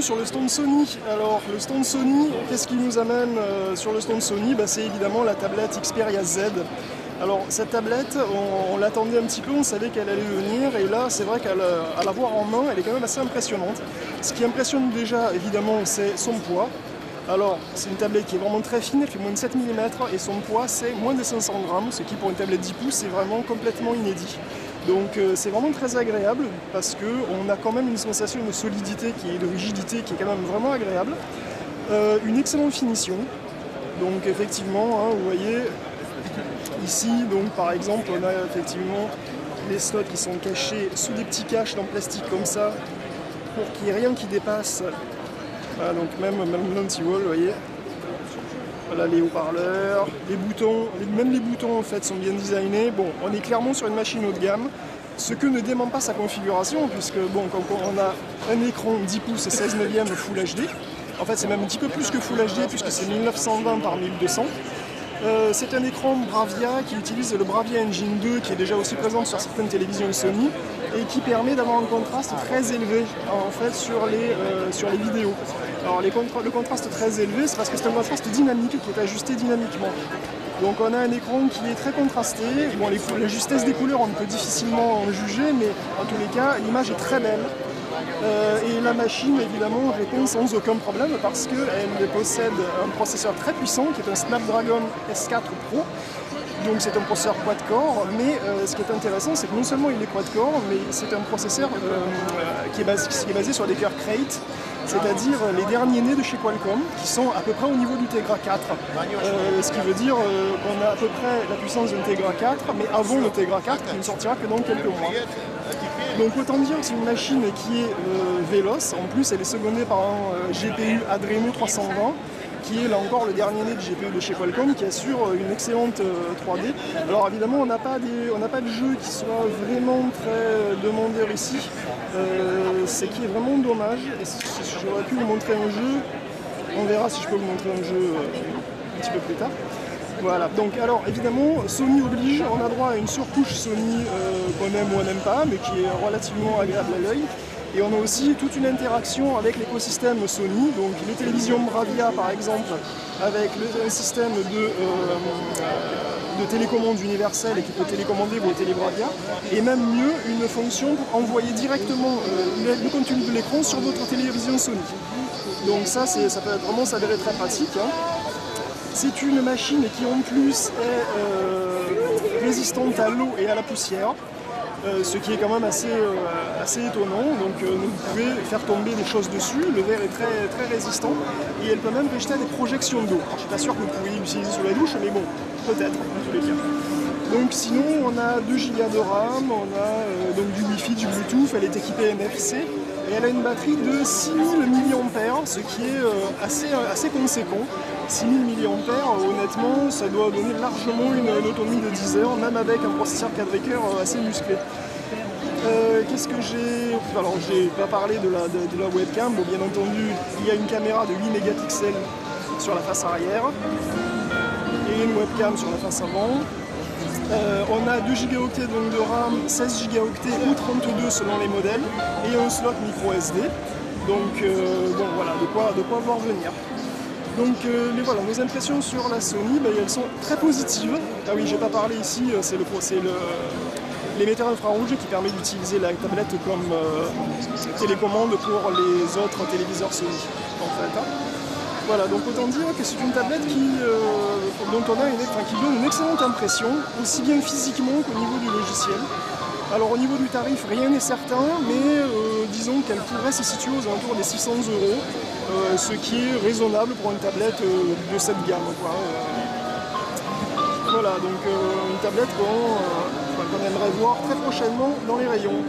sur le stand Sony. Alors le stand Sony, qu'est-ce qui nous amène sur le stand Sony? C'est évidemment la tablette Xperia Z. Alors cette tablette, on l'attendait un petit peu, on savait qu'elle allait venir, et là c'est vrai qu'à la voir en main, elle est quand même assez impressionnante. Ce qui impressionne déjà évidemment, c'est son poids. Alors c'est une tablette qui est vraiment très fine, elle fait moins de 7 mm et son poids c'est moins de 500 grammes, ce qui pour une tablette 10 pouces c'est vraiment complètement inédit. Donc c'est vraiment très agréable parce qu'on a quand même une sensation de solidité, de rigidité qui est quand même vraiment agréable. Une excellente finition, donc effectivement, vous voyez, ici donc par exemple on a effectivement les slots qui sont cachés sous des petits caches en plastique comme ça pour qu'il n'y ait rien qui dépasse. Voilà, donc même l'anti-wall, vous voyez. Voilà les haut-parleurs, les boutons, même les boutons en fait sont bien designés. Bon, on est clairement sur une machine haut de gamme, ce que ne dément pas sa configuration, puisque bon, quand on a un écran 10 pouces et 16 neuvième Full HD, en fait c'est même un petit peu plus que Full HD puisque c'est 1920 par 1200. C'est un écran Bravia qui utilise le Bravia Engine 2 qui est déjà aussi présent sur certaines télévisions Sony et qui permet d'avoir un contraste très élevé en fait sur les vidéos. Alors le contraste très élevé, c'est parce que c'est un contraste dynamique qui est ajusté dynamiquement. Donc on a un écran qui est très contrasté. Bon, la justesse des couleurs on peut difficilement en juger, mais en tous les cas l'image est très belle. Et la machine évidemment répond sans aucun problème parce qu'elle possède un processeur très puissant qui est un Snapdragon S4 Pro. Donc c'est un processeur quad-core, mais ce qui est intéressant c'est que non seulement il est quad-core, mais c'est un processeur qui est basé sur des cœurs Crate, c'est-à-dire les derniers nés de chez Qualcomm, qui sont à peu près au niveau du Tegra 4. Ce qui veut dire qu'on a à peu près la puissance d'un Tegra 4, mais avant le Tegra 4 qui ne sortira que dans quelques mois. Donc autant dire que c'est une machine qui est véloce, en plus elle est secondée par un GPU Adreno 320, qui est là encore le dernier né de GPU de chez Qualcomm, qui assure une excellente 3D. Alors évidemment on n'a pas de jeu qui soit vraiment très demandeur ici, ce qui est vraiment dommage. Et si j'aurais pu vous montrer un jeu, on verra si je peux vous montrer un jeu un petit peu plus tard. Voilà, donc alors évidemment Sony oblige, on a droit à une surcouche Sony qu'on aime ou on n'aime pas, mais qui est relativement agréable à l'œil. Et on a aussi toute une interaction avec l'écosystème Sony, donc les télévisions Bravia par exemple, avec un système de télécommande universelle et qui peut télécommander vos télé Bravia, et même mieux, une fonction pour envoyer directement le contenu de l'écran sur votre télévision Sony. Donc ça peut vraiment s'avérer très pratique. C'est une machine qui en plus est résistante à l'eau et à la poussière, ce qui est quand même assez étonnant. Donc vous pouvez faire tomber des choses dessus, le verre est très, très résistant et elle peut même rejeter des projections d'eau. Je ne suis pas sûr que vous pouvez l'utiliser sous la douche, mais bon, peut-être dans tous les cas. Donc sinon on a 2 Go de RAM, on a donc du Wi-Fi, du Bluetooth, elle est équipée NFC et elle a une batterie de 6000 mAh, ce qui est assez conséquent. 6000 mAh, honnêtement, ça doit donner largement une autonomie de 10 heures, même avec un processeur quad-core assez musclé. Qu'est-ce que j'ai... Alors, j'ai pas parlé de la webcam. Bon, bien entendu, il y a une caméra de 8 mégapixels sur la face arrière et une webcam sur la face avant. On a 2 Go donc de RAM, 16 Go ou 32 selon les modèles, et un slot micro SD. Donc, bon, voilà, de quoi voir venir. Donc voilà, nos impressions sur la Sony, elles sont très positives. Ah oui, j'ai pas parlé ici, c'est l'émetteur infrarouge qui permet d'utiliser la tablette comme télécommande pour les autres téléviseurs Sony, en fait. Voilà, donc autant dire que c'est une tablette dont qui donne une excellente impression, aussi bien physiquement qu'au niveau du logiciel. Alors au niveau du tarif, rien n'est certain, mais disons qu'elle pourrait se situer aux alentours des 600 €, ce qui est raisonnable pour une tablette de cette gamme, quoi. Voilà, donc une tablette qu'on aimerait voir très prochainement dans les rayons.